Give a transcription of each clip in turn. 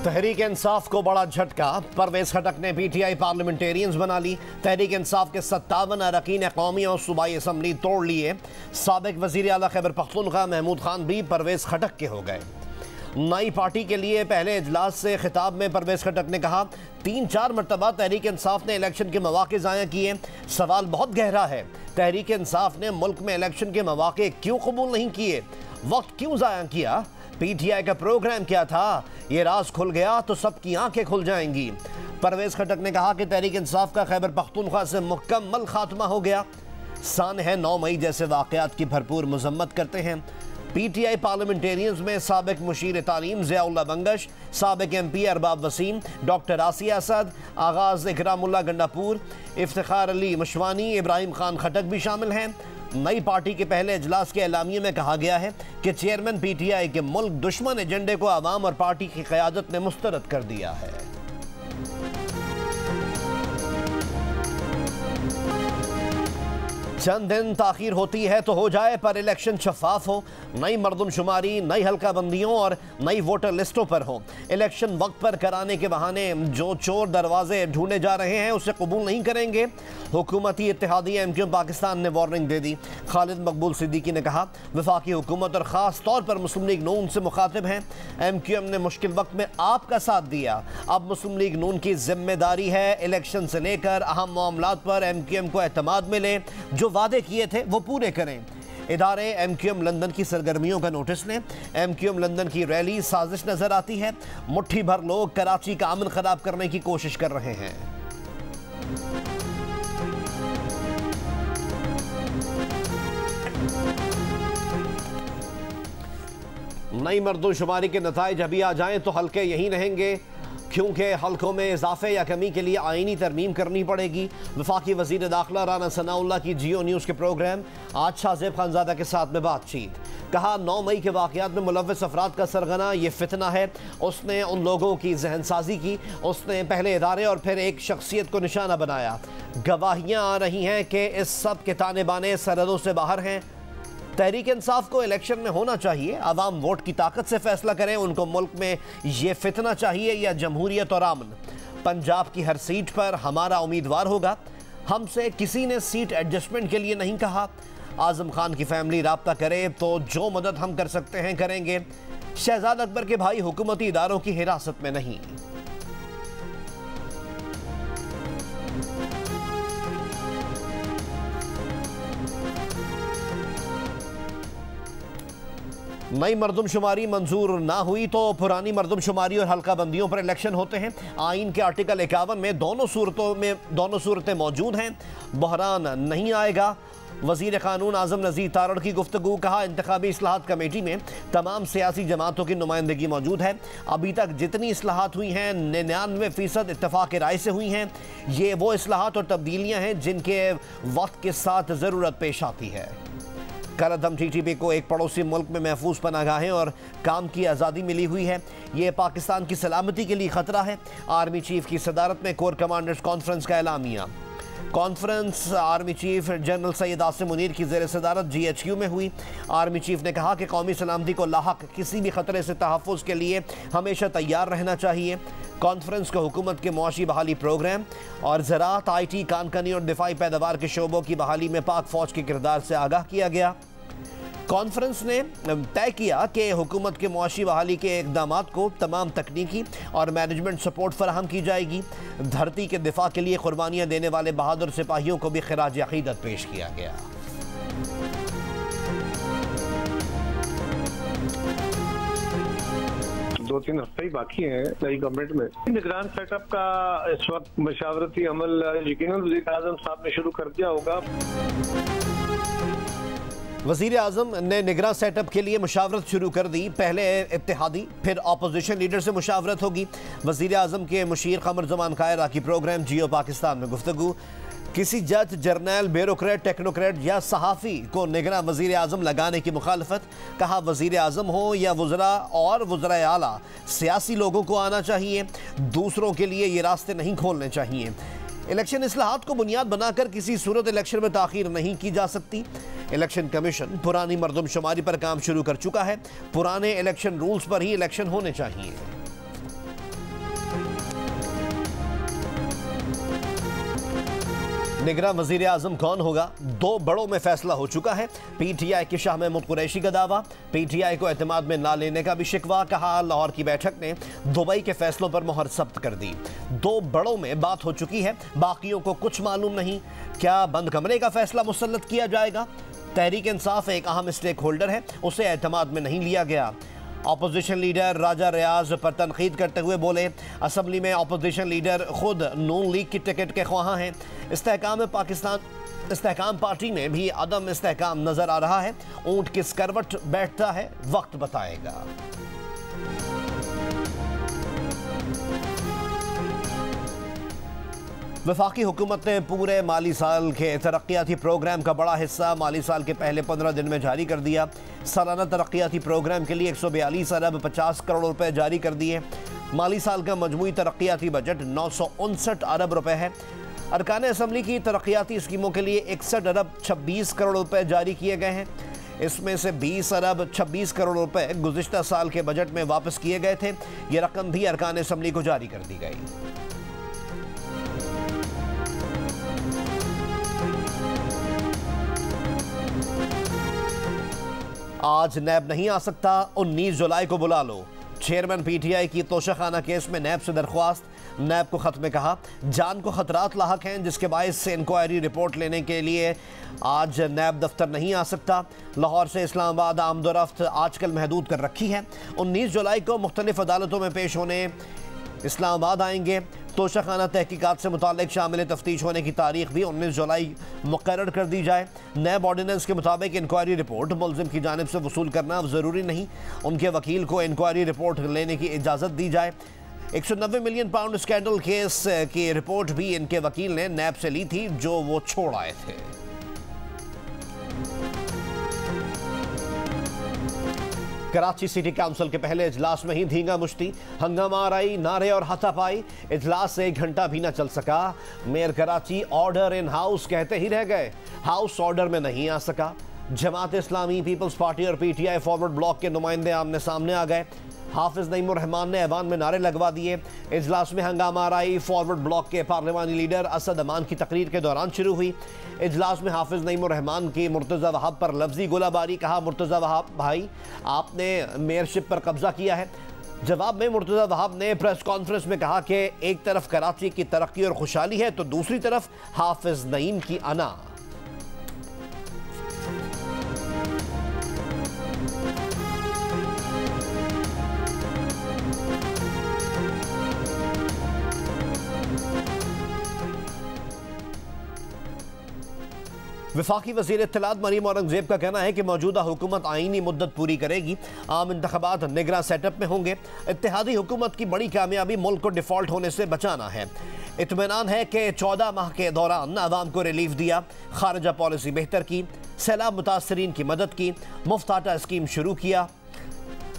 तहरीक इंसाफ को बड़ा झटका। परवेज खटक ने पीटीआई पार्लियामेंटेरियंस बना ली। तहरीक इंसाफ के 57 अरकान कौमी और सूबाई असम्बली तोड़ लिए। साबिक वजीर आला खैबर पख्तूनख्वा महमूद खान भी परवेज खटक के हो गए। नई पार्टी के लिए पहले इजलास से खिताब में परवेज खटक ने कहा, 3-4 मरतबा तहरीक इंसाफ ने इलेक्शन के मौके ज़ाया किए। सवाल बहुत गहरा है, तहरीक इंसाफ ने मुल्क में इलेक्शन के मौके क्यों कबूल नहीं किए, वक्त क्यों ज़ाया किया, पीटीआई का प्रोग्राम क्या था, ये राज खुल गया तो सबकी आंखें खुल जाएंगी। परवेज खटक ने कहा कि तहरीक इंसाफ का खैबर पख्तूनख्वा से मुकम्मल खात्मा हो गया। सान है 9 मई जैसे वाक़यात की भरपूर मजम्मत करते हैं। पीटीआई पार्लियामेंटेरियंस में साबिक मुशीर तालीम ज़ियाउल्लाह बंगश, साबिक MP अरबाब वसीम, डॉक्टर आसिया असद, आगाज़ इकरामुल्लाह गंडापुर, इफ्तिखार अली मशवानी, इब्राहिम खान खटक भी शामिल हैं। नई पार्टी के पहले इजलास के एलामिये में कहा गया है कि चेयरमैन पीटीआई के मुल्क दुश्मन एजेंडे को आवाम और पार्टी की क़यादत ने मुस्तरद कर दिया है। चंद दिन ताखीर होती है तो हो जाए, पर इलेक्शन शफाफ हो। नई मरदमशुमारी, नई हल्का बंदियों और नई वोटर लिस्टों पर हो। इलेक्शन वक्त पर कराने के बहाने जो चोर दरवाजे ढूंढे जा रहे हैं उसे कबूल नहीं करेंगे। हुकूमती इत्तेहादी MQM पाकिस्तान ने वार्निंग दे दी। खालिद मकबूल सिद्दीकी ने कहा, वफाकी हुकूमत और ख़ास तौर पर मुस्लिम लीग नून से मुखातिब हैं। MQM ने मुश्किल वक्त में आपका साथ दिया, अब मुस्लिम लीग नून की जिम्मेदारी है इलेक्शन से लेकर अहम मामलात पर MQM को एतमाद मिले, जो वादे किए थे वो पूरे करें। इदारे MQM लंदन की सरगर्मियों का नोटिस लें। MQM लंदन की रैली साजिश नजर आती है। मुट्ठी भर लोग कराची का अमन खराब करने की कोशिश कर रहे हैं। नई मरदमशुमारी के नताइज अभी आ जाएं तो हल्के यहीं रहेंगे, क्योंकि हल्कों में इजाफे या कमी के लिए आईनी तरमीम करनी पड़ेगी। वफाकी वजीर दाखिला राना सनाउल्लाह की जियो न्यूज़ के प्रोग्राम आज शाहजेब खानजादा के साथ में बातचीत। कहा, 9 मई के वाक़यात में मुलव्वस अफराद का सरगना ये फितना है। उसने उन लोगों की जहनसाजी की, उसने पहले इदारे और फिर एक शख्सियत को निशाना बनाया। गवाहियाँ आ रही हैं कि इस सब के ताने बाने सरहदों से बाहर हैं। तहरीक इंसाफ को इलेक्शन में होना चाहिए, अवाम वोट की ताकत से फैसला करें उनको मुल्क में ये फितना चाहिए या जमहूरियत और अमन। पंजाब की हर सीट पर हमारा उम्मीदवार होगा, हमसे किसी ने सीट एडजस्टमेंट के लिए नहीं कहा। आजम खान की फैमिली राब्ता करे तो जो मदद हम कर सकते हैं करेंगे। शहजाद अकबर के भाई हुकूमती इदारों की हिरासत में नहीं। नई मरदमशुमारी मंजूर ना हुई तो पुरानी मरदमशुमारी और हल्का बंदियों पर इलेक्शन होते हैं। आइन के आर्टिकल 51 में दोनों सूरतें मौजूद हैं। बहरान नहीं आएगा। वज़ीर क़ानून आज़म नज़ीर तारड़ की गुफ्तगू। कहा, इंतखाबी इस्लाहात कमेटी में तमाम सियासी जमातों की नुमाइंदगी मौजूद है। अभी तक जितनी इस्लाहात हुई हैं 99% इत्तफ़ाक़ राय से हुई हैं। ये वो इस्लाहात और तब्दीलियाँ हैं जिनके वक्त के साथ ज़रूरत पेश आती है। करदम TTP को एक पड़ोसी मुल्क में महफूज पनागाहें और काम की आज़ादी मिली हुई है। ये पाकिस्तान की सलामती के लिए ख़तरा है। आर्मी चीफ की सदारत में कोर कमांडर्स कॉन्फ्रेंस का एलामिया। Conference army chief general Syed Asim Munir की ज़ेर सदारत GHQ में हुई। आर्मी चीफ ने कहा कि कौमी सलामती को लाहक किसी भी ख़तरे से तहफ़्फ़ुज़ के लिए हमेशा तैयार रहना चाहिए। कॉन्फ्रेंस को हुकूमत के मुआशी बहाली प्रोग्राम और ज़राअत, IT, कानकनी और दिफाई पैदावार के शोबों की बहाली में पाक फ़ौज के किरदार से आगाह किया गया। कॉन्फ्रेंस ने तय किया कि हुकूमत के मुआशी बहाली के इक़दामात को तमाम तकनीकी और मैनेजमेंट सपोर्ट फराहम की जाएगी। धरती के दिफा के लिए कुर्बानियाँ देने वाले बहादुर सिपाहियों को भी खिराज अक़ीदत पेश किया गया। दो 3 हफ्ते ही बाकी हैं नई गवर्नमेंट में। निगरान सेटअप का इस वक्त मशावरती अमल यकीनन वज़ीर आज़म साहब ने शुरू कर दिया होगा। वज़ीर आज़म ने निगरान सेटअप के लिए मुशावरत शुरू कर दी। पहले इत्तेहादी फिर अपोजिशन लीडर से मुशावरत होगी। वज़ीर आज़म के मुशीर क़मर ज़मान कायरा की प्रोग्राम जियो पाकिस्तान में गुफ्तगू। किसी जज, जर्नल, ब्यूरोक्रेट, टेक्नोक्रेट या सहाफ़ी को निगरान वज़ीर आज़म लगाने की मुखालफत। कहा, वज़ीर आज़म हो या वज़रा और वज़राए आला, सियासी लोगों को आना चाहिए, दूसरों के लिए ये रास्ते नहीं खोलने चाहिए। इलेक्शन इस्लाहात को बुनियाद बनाकर किसी सूरत इलेक्शन में ताख़ीर नहीं की जा सकती। इलेक्शन कमीशन पुरानी मरदमशुमारी पर काम शुरू कर चुका है। पुराने इलेक्शन रूल्स पर ही इलेक्शन होने चाहिए। निगरान वजीर आजम कौन होगा? 2 बड़ों में फैसला हो चुका है। PTI के शाह महमूद कुरैशी का दावा, PTI को एतमाद में ना लेने का भी शिकवा। कहा लाहौर की बैठक ने दुबई के फैसलों पर मोहर सब्त कर दी। 2 बड़ों में बात हो चुकी है, बाकियों को कुछ मालूम नहीं। क्या बंद कमरे का फैसला मुसल्लत किया जाएगा? तहरीक इंसाफ एक अहम स्टेक होल्डर है, उसे एतमाद में नहीं लिया गया। अपोजिशन लीडर राजा रियाज पर तनकीद करते हुए बोले, असम्बली में अपोजिशन लीडर खुद नून लीग की टिकट के ख्वाहां हैं। इस्तेहकाम पार्टी में भी अदम इस्तेहकाम नजर आ रहा है। ऊंट किस करवट बैठता है वक्त बताएगा। वफाकी हुकूमत ने पूरे माली साल के तरक्याती प्रोग्राम का बड़ा हिस्सा माली साल के पहले 15 दिन में जारी कर दिया। सालाना तरक्याती प्रोग्राम के लिए 142 अरब 50 करोड़ रुपए जारी कर दिए। माली साल का मजमूई तरक्याती बजट 959 अरब रुपए है। अरकान असम्बली की तरक्याती स्कीमों के लिए 61 अरब 26 करोड़ रुपए जारी किए गए हैं। इसमें से 20 अरब 26 करोड़ रुपए गुज़िश्ता साल के बजट में वापस किए गए थे। ये रकम भी अरकान असम्बली को जारी कर दी गई। आज नैब नहीं आ सकता, 19 जुलाई को बुला लो। चेयरमैन PTI की तोशाखाना केस में नैब से दरख्वास्त। नैब को खत में कहा जान को खतरात लाहक हैं, जिसके बायस से इंक्वायरी रिपोर्ट लेने के लिए आज नैब दफ्तर नहीं आ सकता। लाहौर से इस्लामाबाद आमदोरफ्त आजकल महदूद कर रखी है। 19 जुलाई को मुख्तलिफ अदालतों में पेश होने इस्लामाबाद आएंगे। तोशाखाना तहकीकात से मुताल्लिक शामिल तफ्तीश होने की तारीख भी 19 जुलाई मुकर्रर कर दी जाए। नैब ऑर्डिनेंस के मुताबिक इंक्वायरी रिपोर्ट मुलजिम की जानिब से वसूल करना ज़रूरी नहीं, उनके वकील को इंक्वायरी रिपोर्ट लेने की इजाज़त दी जाए। 190 मिलियन पाउंड स्कैंडल केस की रिपोर्ट भी इनके वकील ने नैब से ली थी, जो वो छोड़ आए थे। कराची सिटी काउंसिल के पहले इजलास में ही धींगा मुश्ती, हंगामा आराई, नारे और हाथापाई। इजलास 1 घंटा भी न चल सका। Mayor Karachi order in house कहते ही रह गए, हाउस ऑर्डर में नहीं आ सका। जमात इस्लामी, पीपल्स पार्टी और PTI फॉरवर्ड ब्लॉक के नुमाइंदे आमने सामने आ गए। हाफिज नईम उर रहमान ने ऐवान में नारे लगवा दिए। इजलास में हंगामा आराई फॉरवर्ड ब्लॉक के पार्लिमानी लीडर असद अमान की तकरीर के दौरान शुरू हुई। इजलास में हाफिज नईम उर रहमान की मुर्तज़ा वहाब पर लफ्जी गोलाबारी। कहा मुर्तज़ा वहाब भाई आपने मेयरशिप पर कब्जा किया है। जवाब में मुर्तज़ा वहाब ने प्रेस कॉन्फ्रेंस में कहा कि एक तरफ कराची की तरक्की और खुशहाली है तो दूसरी तरफ हाफिज नईम की अना। वफाकी वज़ीर इत्तलात मरीम औरंगज़ेब का कहना है कि मौजूदा हुकूमत आईनी मुद्दत पूरी करेगी। आम इंतख़ाबात निगरान सेटअप में होंगे। इत्तेहादी हुकूमत की बड़ी कामयाबी मुल्क को डिफ़ॉल्ट होने से बचाना है। इत्मीनान है कि 14 माह के दौरान आवाम को रिलीफ दिया, खारजा पॉलिसी बेहतर की, सैलाब मुतासरीन की मदद की, मुफ्त आटा स्कीम शुरू किया।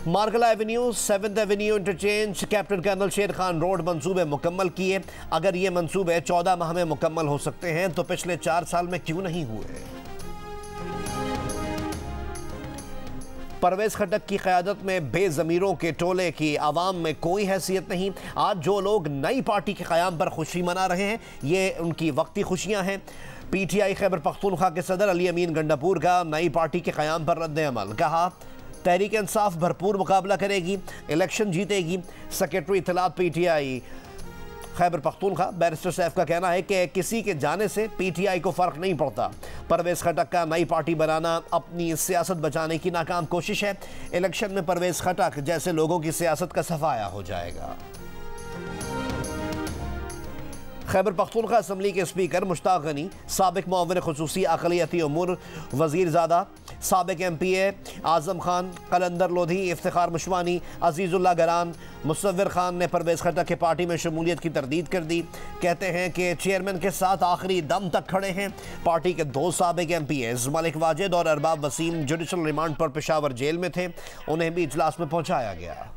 Margalla Avenue, 7th Avenue Interchange, Captain Colonel Sher Khan road मंसूबे मुकम्मल किए। अगर ये मंसूबे 14 माह में मुकम्मल हो सकते हैं तो पिछले 4 साल में क्यों नहीं हुए? परवेज खटक की क़यादत में बेज़मीरों के टोले की आवाम में कोई हैसियत नहीं। आज जो लोग नई पार्टी के क़याम पर खुशी मना रहे हैं, ये उनकी वक्ती खुशियाँ हैं। PTI खैबर पख्तूनख्वा के सदर अली अमीन गंडापुर का नई पार्टी के क़याम पर रद्द अमल। कहा तहरीक इंसाफ भरपूर मुकाबला करेगी, इलेक्शन जीतेगी। सेक्रेटरी इत्तलात PTI खैबर पख्तूनख्वा बैरिस्टर सैफ का कहना है कि किसी के जाने से PTI को फ़र्क नहीं पड़ता। परवेज़ खटक का नई पार्टी बनाना अपनी सियासत बचाने की नाकाम कोशिश है। इलेक्शन में परवेज़ खटक जैसे लोगों की सियासत का सफाया हो जाएगा। खैबर पख्तूनख्वा असम्बली के स्पीकर मुश्ताक गनी, साबिक मुअव्विन खुसूसी अक़लियती उमूर वज़ीरज़ादा, साबिक MPA आज़म खान, कलंदर लोधी, इफ्तिखार मुशवानी, अजीज़ुल्लाह गरान, मुसव्विर खान ने परवेज़ खटक के पार्टी में शमूलियत की तरदीद कर दी। कहते हैं कि चेयरमैन के साथ आखिरी दम तक खड़े हैं। पार्टी के 2 साबिक MPAs मलिक वाजिद और अरबाब वसीम जुडिशल रिमांड पर पेशावर जेल में थे, उन्हें भी इजलास में पहुँचाया गया।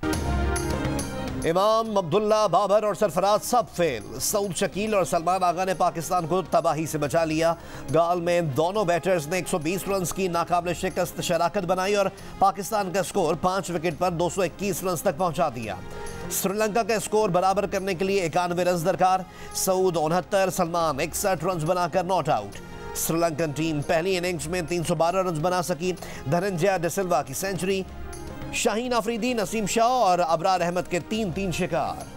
इमाम, अब्दुल्ला, बाबर और सरफराज सब फेल। सऊद शकील और सलमान आगा ने पाकिस्तान को तबाही से बचा लिया। गाल में दोनों बैटर्स ने 120 रन की नाकाबिल शिकस्त शराकत बनाई और पाकिस्तान का स्कोर 5 विकेट पर 221 रन तक पहुंचा दिया। श्रीलंका का स्कोर बराबर करने के लिए 91 रन दरकार। सऊद 69, सलमान 61 रन बनाकर नॉट आउट। श्रीलंकन टीम पहली इनिंग्स में 312 रन बना सकी। धनंजय डिसिल्वा की सेंचुरी, शाहीन अफरीदी, नसीम शाह और अबरार अहमद के 3-3 शिकार।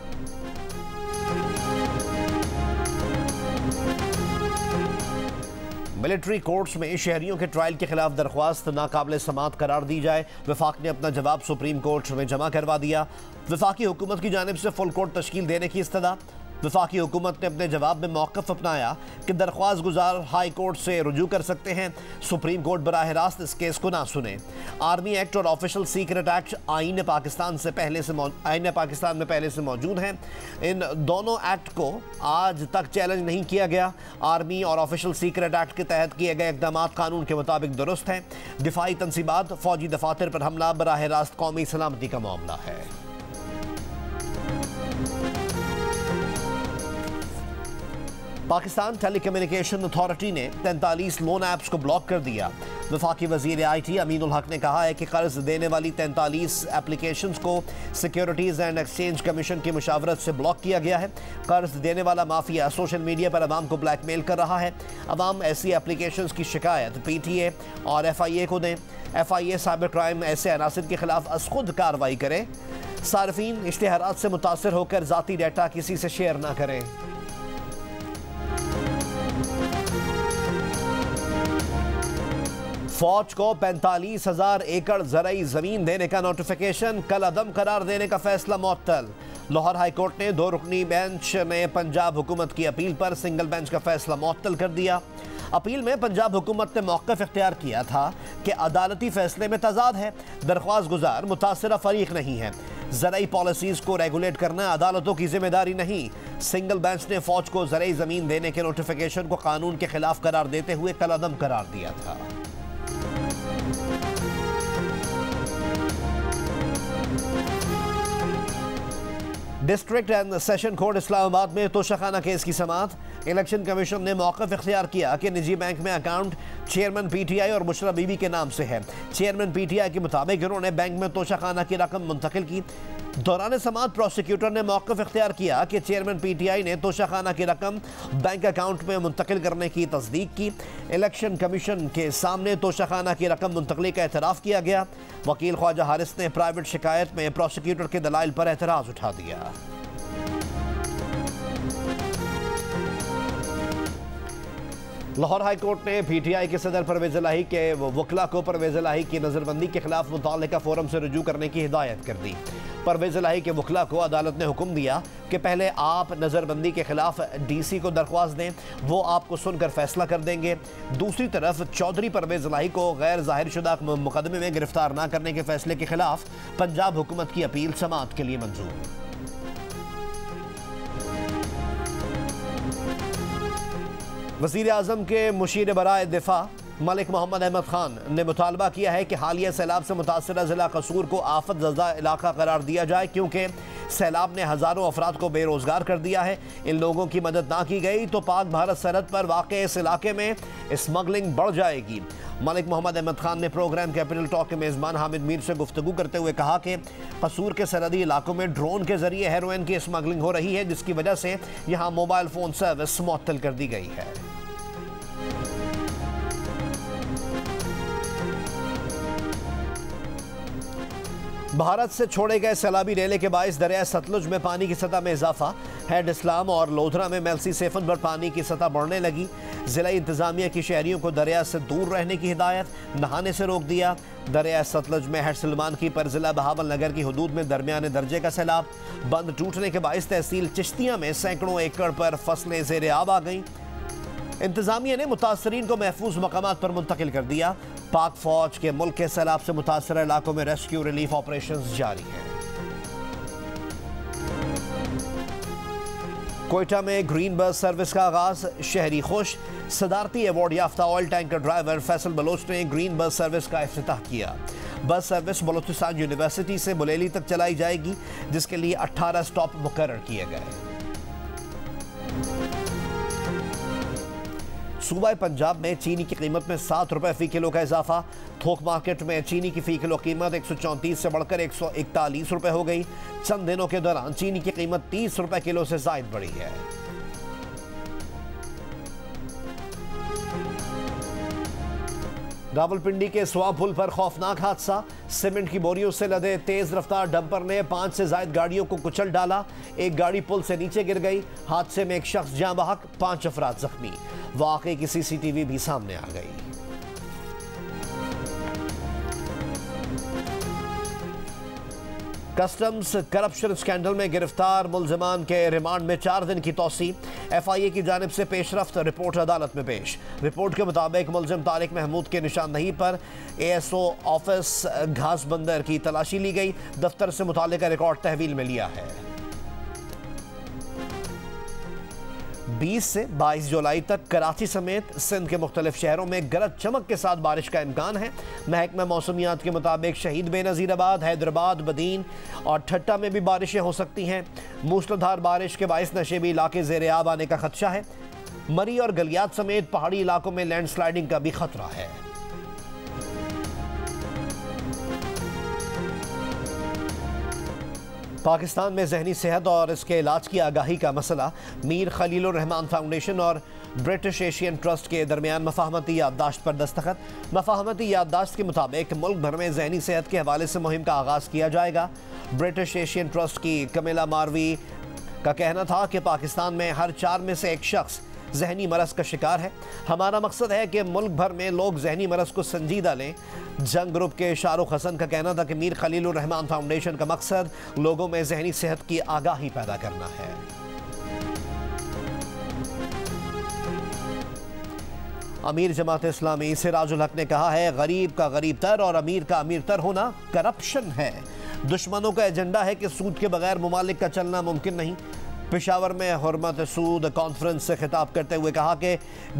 मिलिट्री कोर्ट्स में शहरियों के ट्रायल के खिलाफ दरख्वास्त नाकाबिल समाअत करार दी जाए। वफाक ने अपना जवाब सुप्रीम कोर्ट में जमा करवा दिया। वफाकी हुकूमत की जानिब से फुल कोर्ट तश्कील देने की इस्तदा। वफाकी हुकूमत ने अपने जवाब में मौक़िफ़ अपनाया कि दरख्वास्त गुजार हाई कोर्ट से रुजू कर सकते हैं। सुप्रीम कोर्ट बराह रास्त इस केस को ना सुने। आर्मी एक्ट और ऑफिशियल सीक्रेट एक्ट आईन पाकिस्तान में पहले से मौजूद हैं। इन दोनों एक्ट को आज तक चैलेंज नहीं किया गया। आर्मी और ऑफिशियल सीक्रेट एक्ट के तहत किए गए इक़दाम कानून के मुताबिक दुरुस्त हैं। दिफाई तनसीबात, फौजी दफातर पर हमला बराह रास्त कौमी सलामती का मामला है। पाकिस्तान टेलीकम्युनिकेशन अथॉरिटी ने 43 लोन ऐप्स को ब्लॉक कर दिया। वफाकी वजीर IT अमीनुल हक ने कहा है कि कर्ज देने वाली 43 एप्लीकेशंस को सिक्योरिटीज़ एंड एक्सचेंज कमीशन की मुशावरत से ब्लॉक किया गया है। कर्ज देने वाला माफिया सोशल मीडिया पर अवाम को ब्लैकमेल कर रहा है। अवाम ऐसी एप्लीकेशंस की शिकायत PTA और FIA को दें। FIA साइबर क्राइम ऐसे अनासिर के खिलाफ अज़-खुद कार्रवाई करे। सार्फिन इश्तिहारात से मुतासर होकर ज़ाती डाटा किसी से शेयर ना करें। फौज को 45,000 एकड़ ज़राई ज़मीन देने का नोटिफिकेशन, कल अदम करार देने का फैसला मुअत्तल। लाहौर हाई कोर्ट ने 2 रुकनी बेंच ने पंजाब हुकूमत की अपील पर सिंगल बेंच का फैसला मुअत्तल कर दिया। अपील में पंजाब हुकूमत ने मौक़िफ़ इख्तियार किया था कि अदालती फैसले में तजाद है। दरख्वास्त गुजार मुतासिरा फरीक नहीं है। ज़राई पॉलिसीज़ को रेगुलेट करना अदालतों की जिम्मेदारी नहीं। सिंगल बेंच ने फौज को ज़राई ज़मीन देने के नोटिफिकेशन को कानून के खिलाफ करार देते हुए कल अदम करार दिया था। District and session court Islamabad में तोशाखाना केस की समाअत। इलेक्शन कमीशन ने मौक़िफ़ इख्तियार किया कि निजी बैंक में अकाउंट चेयरमैन PTI और मुशर्रा बीबी के नाम से है। चेयरमैन PTI के मुताबिक इन्होंने बैंक में तोशाखाना की रकम मुंतकिल की। दौरान समाअत प्रोसिक्यूटर ने मौक़िफ़ इख्तियार किया कि चेयरमैन PTI ने तोशाखाना की रकम बैंक अकाउंट में मुंतकिल करने की तस्दीक की। इलेक्शन कमीशन के सामने तोशाखाना की रकम मुंतकली का एतराफ़ किया गया। वकील ख्वाजा हारिस ने प्राइवेट शिकायत में प्रोसिक्यूटर के दलाइल पर एतराज़ उठा दिया। लाहौर हाई कोर्ट ने PTI के सदर परवेज़ इलाही के वकला को परवेज़ इलाही की नज़रबंदी के खिलाफ मुतल्लिका फोरम से रुजू करने की हिदायत कर दी। परवेज़ इलाही के वकला को अदालत ने हुक्म दिया कि पहले आप नज़रबंदी के खिलाफ DC को दरख्वास्त दें, वो आपको सुनकर फैसला कर देंगे। दूसरी तरफ चौधरी परवेज़ इलाही को गैर ज़ाहिर शुदा मुकदमे में गिरफ्तार न करने के फैसले के खिलाफ पंजाब हुकूमत की अपील समाअत के लिए मंजूर। वज़ीर आज़म के मुशीर बराए दिफा मलिक मोहम्मद अहमद खान ने मुतालबा किया है कि हालिया सैलाब से मुतासरा ज़िला कसूर को आफत ज़दा इलाका करार दिया जाए, क्योंकि सैलाब ने हज़ारों अफराद को बेरोज़गार कर दिया है। इन लोगों की मदद ना की गई तो पाक भारत सरहद पर वाक़ इस इलाके में स्मगलिंग बढ़ जाएगी। मलिक मोहम्मद अहमद खान ने प्रोग्राम कैपिटल टॉक के मेज़बान हामिद मीर से गुफ्तगू करते हुए कहा कि कसूर के सरहदी इलाकों में ड्रोन के ज़रिए हेरोइन की स्मगलिंग हो रही है, जिसकी वजह से यहाँ मोबाइल फ़ोन सर्विस मुअत्तल कर दी गई है। भारत से छोड़े गए सैलाबी रेले के बाइस दरिया सतलुज में पानी की सतह में इजाफा। हेड इस्लाम और लोधरा में मेलसी सेफन पर पानी की सतह बढ़ने लगी। जिला इंतजामिया की शहरियों को दरिया से दूर रहने की हिदायत, नहाने से रोक दिया। दरिया सतलुज में हेड सलमान की पर जिला बहावल नगर की हदूद में दरमियाने दर्जे का सैलाब। बंद टूटने के बाइस तहसील चिश्तिया में सैकड़ों एकड़ पर फसलें ज़ेर आब आ गईं। इंतजामिया ने मुतासरीन को महफूज मकामात पर मुंतकिल कर दिया। पाक फौज के मुल्क के सैलाब से मुतासर इलाकों में रेस्क्यू रिलीफ ऑपरेशंस जारी हैं। कोयटा में ग्रीन बस सर्विस का आगाज, शहरी खुश। सदारती अवार्ड याफ्ता oil tanker driver Faisal Baloch ने ग्रीन बस सर्विस का इफ्तिताह किया। बस सर्विस बलोचिस्तान यूनिवर्सिटी से बुलेली तक चलाई जाएगी, जिसके लिए 18 स्टॉप मुकर्रर किए गए। सूबा पंजाब में चीनी की कीमत में 7 रुपए फी किलो का इजाफा। थोक मार्केट में चीनी की फी किलो कीमत 134 से बढ़कर 141 रुपए हो गई। चंद दिनों के दौरान चीनी की कीमत 30 रुपए किलो से जायद बढ़ी है। रावलपिंडी के सुआ पुल पर खौफनाक हादसा। सीमेंट की बोरियों से लदे तेज रफ्तार डंपर ने 5 से ज्यादा गाड़ियों को कुचल डाला। एक गाड़ी पुल से नीचे गिर गई। हादसे में एक शख्स जाँ बहक, 5 अफराद जख्मी। वाकई की सीसीटीवी भी सामने आ गई। कस्टम्स करप्शन स्कैंडल में गिरफ्तार मुलजमान के रिमांड में 4 दिन की तौसी। FIA की जानिब से पेशरफ्त रिपोर्ट अदालत में पेश। रिपोर्ट के मुताबिक मुलजिम तारिक महमूद के निशानदही पर ASO ऑफिस घास बंदर की तलाशी ली गई। दफ्तर से मुतालिका रिकॉर्ड तहवील में लिया है। 20 से 22 जुलाई तक कराची समेत सिंध के मुख्तलिफ शहरों में गरज चमक के साथ बारिश का इम्कान है। महकमा मौसमियात के मुताबिक शहीद बेनज़ीराबाद, हैदराबाद, बदीन और ठट्टा में भी बारिशें हो सकती हैं। मूसलाधार बारिश के बाइस नशेबी इलाके ज़ेरे आब आने का खदशा है। मरी और गलियात समेत पहाड़ी इलाकों में लैंडस्लाइडिंग का भी खतरा है। पाकिस्तान में जहनी सेहत और इसके इलाज की आगाही का मसला। मीर खलीलुर रहमान फाउंडेशन और ब्रिटिश एशियन ट्रस्ट के दरमियान मफाहमती याददाश्त पर दस्तखत। मफाहमती याददाश्त के मुताबिक मुल्क भर में जहनी सेहत के हवाले से मुहिम का आगाज़ किया जाएगा। ब्रिटिश एशियन ट्रस्ट की कमिला मारवी का कहना था कि पाकिस्तान में हर 4 में से एक शख्स जहनी मरज का शिकार है। हमारा मकसद है कि मुल्क भर में लोग जहनी मरज को संजीदा लें। जंग ग्रुप के शाहरुख हसन का कहना था कि मीर खलीलुर रहमान फाउंडेशन का मकसद लोगों में जहनी सेहत की आगाही पैदा करना है। अमीर जमात इस्लामी सिराजुल हक ने कहा है, गरीब का गरीब तर और अमीर का अमीर तर होना करप्शन है। दुश्मनों का एजेंडा है कि सूद के बगैर मुमालिक का चलना मुमकिन नहीं। पेशावर में हुर्मत सूद कॉन्फ्रेंस से खिताब करते हुए कहा कि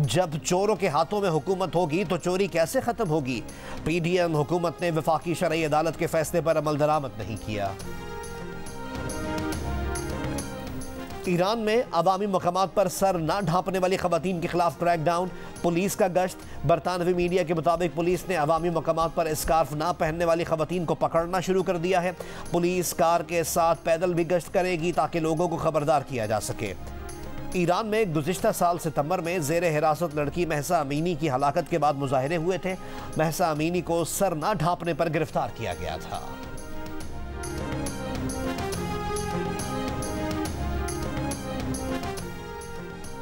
जब चोरों के हाथों में हुकूमत होगी तो चोरी कैसे ख़त्म होगी। PDM हुकूमत ने वफाकी शरई अदालत के फैसले पर अमल दरामद नहीं किया। ईरान में अवामी मकामात पर सर ना ढांपने वाली खवातीन के खिलाफ क्रैकडाउन। पुलिस का गश्त। बरतानवी मीडिया के मुताबिक पुलिस ने अवामी मकामात पर स्कार्फ ना पहनने वाली खवातीन को पकड़ना शुरू कर दिया है। पुलिस कार के साथ पैदल भी गश्त करेगी ताकि लोगों को खबरदार किया जा सके। ईरान में गुज़िश्ता साल सितंबर में ज़ेरे हिरासत लड़की महसा अमीनी की हलाकत के बाद मुजाहरे हुए थे। महसा अमीनी को सर ना ढांपने पर गिरफ्तार किया गया था।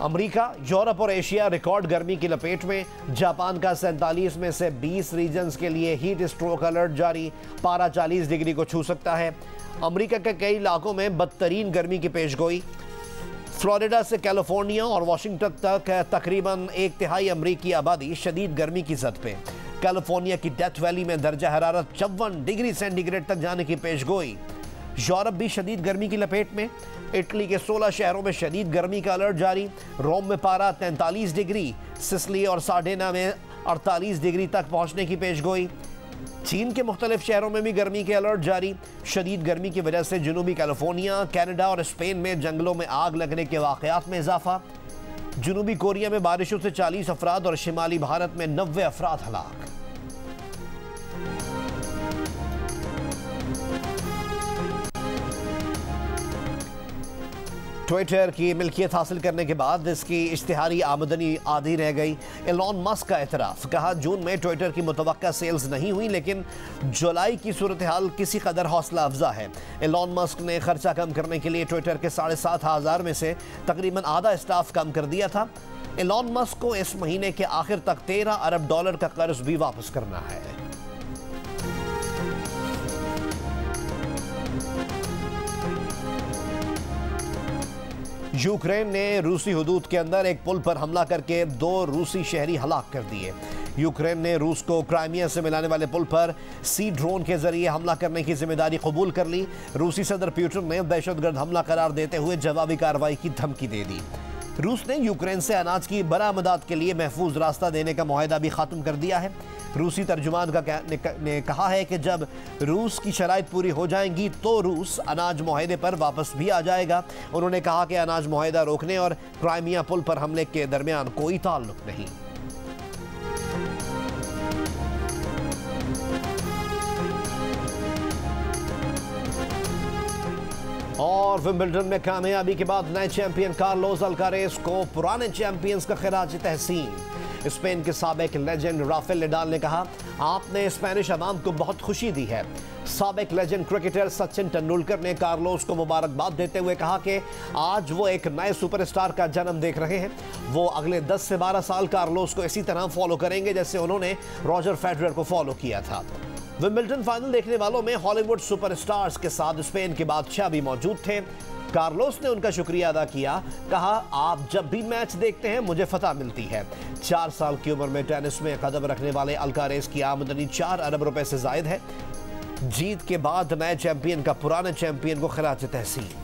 अमेरिका, यूरोप और एशिया रिकॉर्ड गर्मी की लपेट में। जापान का 47 में से 20 रीजन्स के लिए हीट स्ट्रोक अलर्ट जारी। पारा 40 डिग्री को छू सकता है। अमेरिका के कई इलाकों में बदतरीन गर्मी की पेशगोई। फ्लोरिडा से कैलिफोर्निया और वाशिंगटन तक तकरीबन 1/3 अमरीकी आबादी शदीद गर्मी की जद पे। कैलिफोर्निया की डेथ वैली में दर्जा हरारत 54 डिग्री सेंटीग्रेड तक जाने की पेशगोई। यूरोप भी शदीद गर्मी की लपेट में। इटली के 16 शहरों में शदीद गर्मी का अलर्ट जारी। रोम में पारा 43 डिग्री, सिसिली और सार्डिना में 48 डिग्री तक पहुंचने की पेशगोई। चीन के मुख्तलिफ शहरों में भी गर्मी के अलर्ट जारी। शदीद गर्मी की वजह से जनूबी कैलिफोर्निया, कनाडा और स्पेन में जंगलों में आग लगने के वाक़यात में इजाफा। जनूबी कोरिया में बारिशों से 40 अफराद और शिमाली भारत में 90 अफराद हलाक। ट्विटर की मिल्कियत हासिल करने के बाद इसकी इश्तिहारी आमदनी आधी रह गई। एलॉन मस्क का एतराफ़। कहा, जून में ट्विटर की मुतवक्का सेल्स नहीं हुई लेकिन जुलाई की सूरत हाल किसी कदर हौसला अफजा है। एलॉन मस्क ने खर्चा कम करने के लिए ट्विटर के 7,500 में से तकरीबन आधा स्टाफ कम कर दिया था। एलॉन मस्क को इस महीने के आखिर तक $13 अरब का कर्ज भी वापस करना है। यूक्रेन ने रूसी हुदूद के अंदर एक पुल पर हमला करके 2 रूसी शहरी हलाक कर दिए। यूक्रेन ने रूस को क्राइमिया से मिलाने वाले पुल पर सी ड्रोन के जरिए हमला करने की जिम्मेदारी कबूल कर ली। रूसी सदर पुतिन ने दहशतगर्द हमला करार देते हुए जवाबी कार्रवाई की धमकी दे दी। रूस ने यूक्रेन से अनाज की बरामदात के लिए महफूज रास्ता देने का मुआहदा भी खत्म कर दिया है। रूसी तर्जुमान ने कहा है कि जब रूस की शराइत पूरी हो जाएंगी तो रूस अनाज मुआहदे पर वापस भी आ जाएगा। उन्होंने कहा कि अनाज मुआहदा रोकने और क्राइमिया पुल पर हमले के दरमियान कोई ताल्लुक नहीं। और विंबलडन में कामयाबी के बाद नए चैंपियन कार्लोस अल्कारेज को पुराने चैंपियंस का खिराज तहसीन। स्पेन के साबिक लेजेंड राफेल नडाल ने कहा, आपने स्पेनिश अवाम को बहुत खुशी दी है। साबिक लेजेंड क्रिकेटर सचिन तेंदुलकर ने कार्लोस को मुबारकबाद देते हुए कहा कि आज वो एक नए सुपरस्टार का जन्म देख रहे हैं। वो अगले 10 से 12 साल कार्लोस को इसी तरह फॉलो करेंगे जैसे उन्होंने रॉजर फेडरर को फॉलो किया था। विंबलडन फाइनल देखने वालों में हॉलीवुड सुपरस्टार्स के साथ स्पेन के बादशाह भी मौजूद थे। कार्लोस ने उनका शुक्रिया अदा किया, कहा, आप जब भी मैच देखते हैं मुझे फतह मिलती है। 4 साल की उम्र में टेनिस में कदम रखने वाले अल्कारेज की आमदनी 4 अरब रुपए से जायद है। जीत के बाद नए चैंपियन का पुराने चैंपियन को खिराज तहसीन।